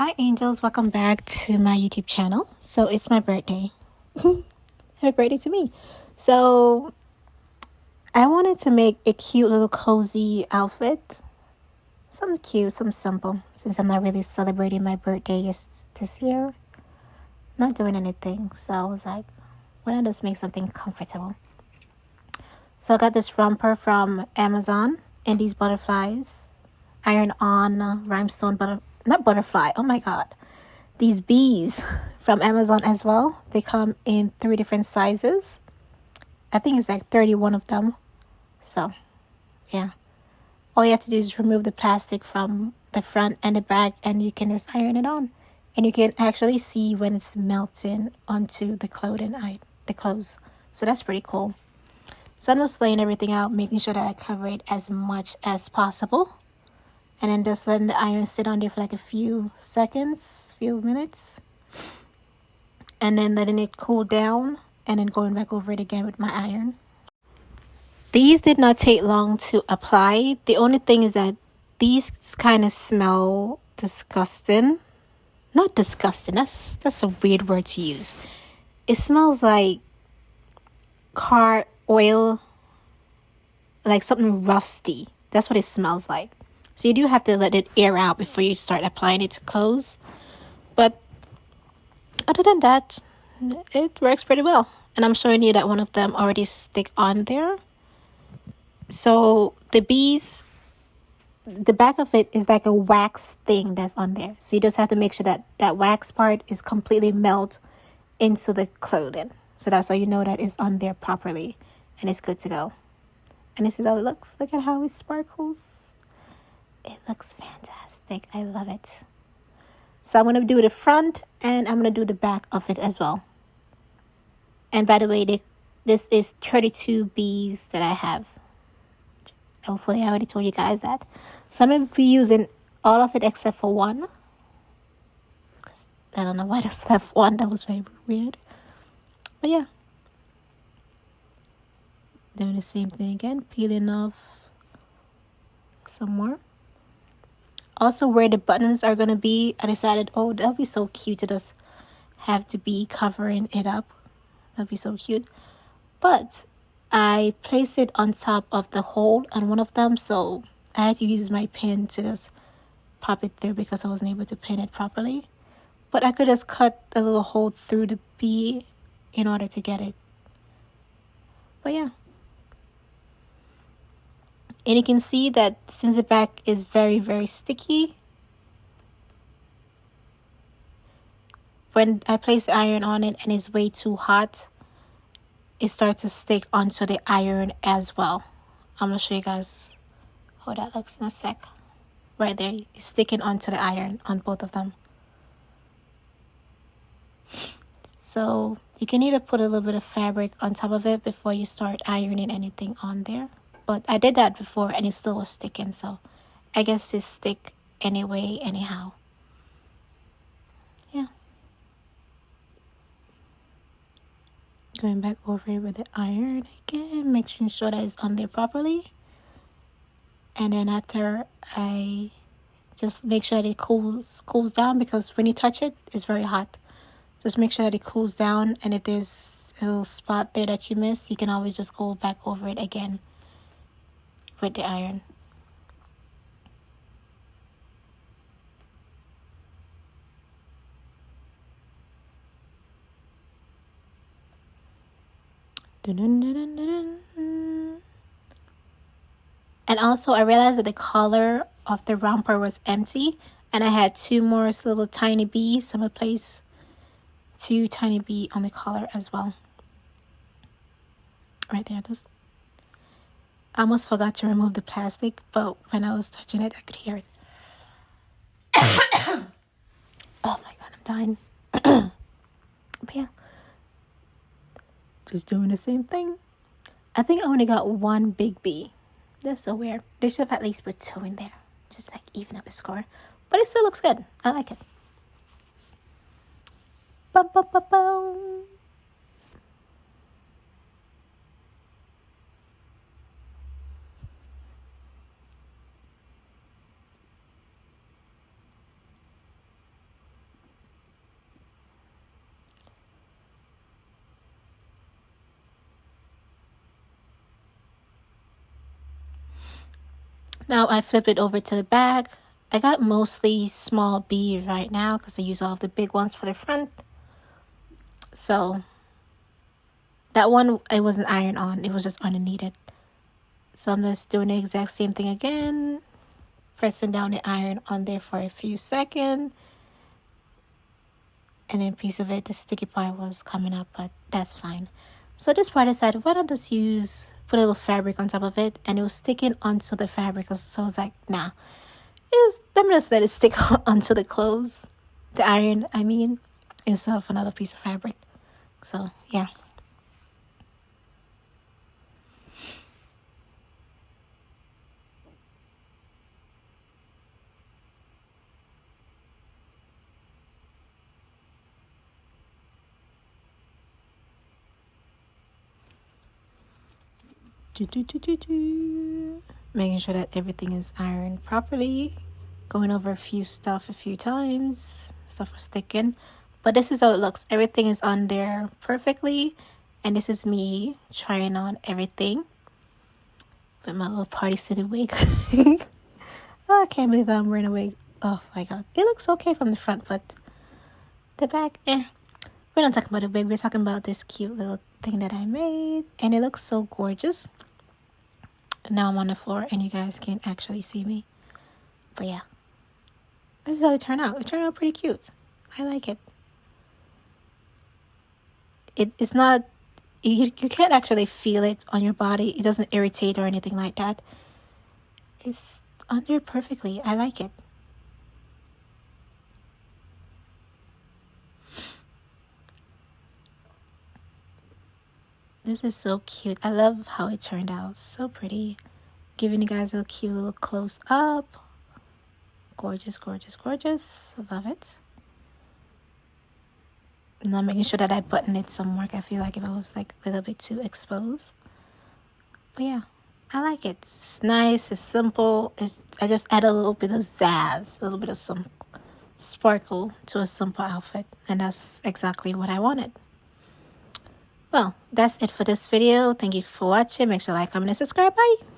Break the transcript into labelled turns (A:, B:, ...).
A: Hi angels, welcome back to my YouTube channel. So it's my birthday. Happy birthday to me. So I wanted to make a cute little cozy outfit. Something cute, some simple. Since I'm not really celebrating my birthday this year. Not doing anything. So I was like, why not just make something comfortable? So I got this romper from Amazon and these butterflies. Iron on rhinestone not butterfly. Oh my god. These bees from Amazon as well. They come in 3 different sizes. I think it's like 31 of them. So, yeah. All you have to do is remove the plastic from the front and the back and you can just iron it on. And you can actually see when it's melting onto the clothes. So that's pretty cool. So I'm just laying everything out, making sure that I cover it as much as possible. And then just letting the iron sit on there for like a few seconds, few minutes. And then letting it cool down. And then going back over it again with my iron. These did not take long to apply. The only thing is that these kind of smell disgusting. Not disgusting. That's a weird word to use. It smells like car oil. Like something rusty. That's what it smells like. So you do have to let it air out before you start applying it to clothes. But other than that, it works pretty well. And I'm showing you that one of them already stick on there. So the bees, the back of it is like a wax thing that's on there. So you just have to make sure that that wax part is completely melt into the clothing. So that's how you know that it's on there properly. And it's good to go. And this is how it looks. Look at how it sparkles. It looks fantastic. I love it. So I'm going to do the front and I'm going to do the back of it as well. And by the way, this is 32 bees that I have. Hopefully I already told you guys that. So I'm going to be using all of it except for one. I don't know why I just left one. That was very weird. But yeah. Doing the same thing again. Peeling off some more. Also, where the buttons are going to be, I decided, oh, that'll be so cute to just have to be covering it up. That'd be so cute. But I placed it on top of the hole on one of them, so I had to use my pin to just pop it through because I wasn't able to pin it properly. But I could just cut a little hole through the bee in order to get it. But yeah. And you can see that since the back is very, very sticky, when I place the iron on it and it's way too hot, it starts to stick onto the iron as well. I'm going to show you guys how that looks in a sec. Right there, it's sticking onto the iron on both of them. So you can either put a little bit of fabric on top of it before you start ironing anything on there. But I did that before and it still was sticking, so I guess it stick anyway, anyhow. Yeah. Going back over it with the iron again, making sure that it's on there properly. And then after I just make sure that it cools down, because when you touch it, it's very hot. Just make sure that it cools down, and if there's a little spot there that you missed, you can always just go back over it again with the iron. And also I realized that the collar of the romper was empty, and I had 2 more little tiny bees, so I'm going to place 2 tiny bees on the collar as well. Right there. I almost forgot to remove the plastic, but when I was touching it, I could hear it. Oh my god, I'm dying. But yeah, just doing the same thing. I think I only got 1 big bee. That's so weird. They should have at least put 2 in there, just like even up the score. But it still looks good. I like it. Bum, bum, bum, bum. Now I flip it over to the back. I got mostly small bead right now because I use all of the big ones for the front. So that one, it wasn't iron on, it was just underneath it. So I'm just doing the exact same thing again, pressing down the iron on there for a few seconds. And then a piece of it, the sticky part was coming up, but that's fine. So this part I decided, why not just put a little fabric on top of it, and it was sticking onto the fabric. So I was like, nah, let me just let it stick onto the clothes, the iron, I mean, instead of another piece of fabric. So yeah. Making sure that everything is ironed properly. Going over a few times. Stuff was sticking. But this is how it looks. Everything is on there perfectly. And this is me trying on everything. With my little party city wig. Oh, I can't believe that I'm wearing a wig. Oh my god. It looks okay from the front, but the back, eh. We're not talking about the wig. We're talking about this cute little thing that I made. And it looks so gorgeous. Now I'm on the floor and you guys can't actually see me. But yeah. This is how it turned out. It turned out pretty cute. I like it. It's not... You can't actually feel it on your body. It doesn't irritate or anything like that. It's under perfectly. I like it. This is so cute. I love how it turned out. So pretty. Giving you guys a cute little close up. Gorgeous, gorgeous, gorgeous. I love it. And I'm making sure that I button it some more. I feel like if I was like a little bit too exposed. But yeah, I like it. It's nice. It's simple. I just add a little bit of zazz. A little bit of some sparkle to a simple outfit. And that's exactly what I wanted. Well, that's it for this video. Thank you for watching. Make sure to like, comment, and subscribe. Bye.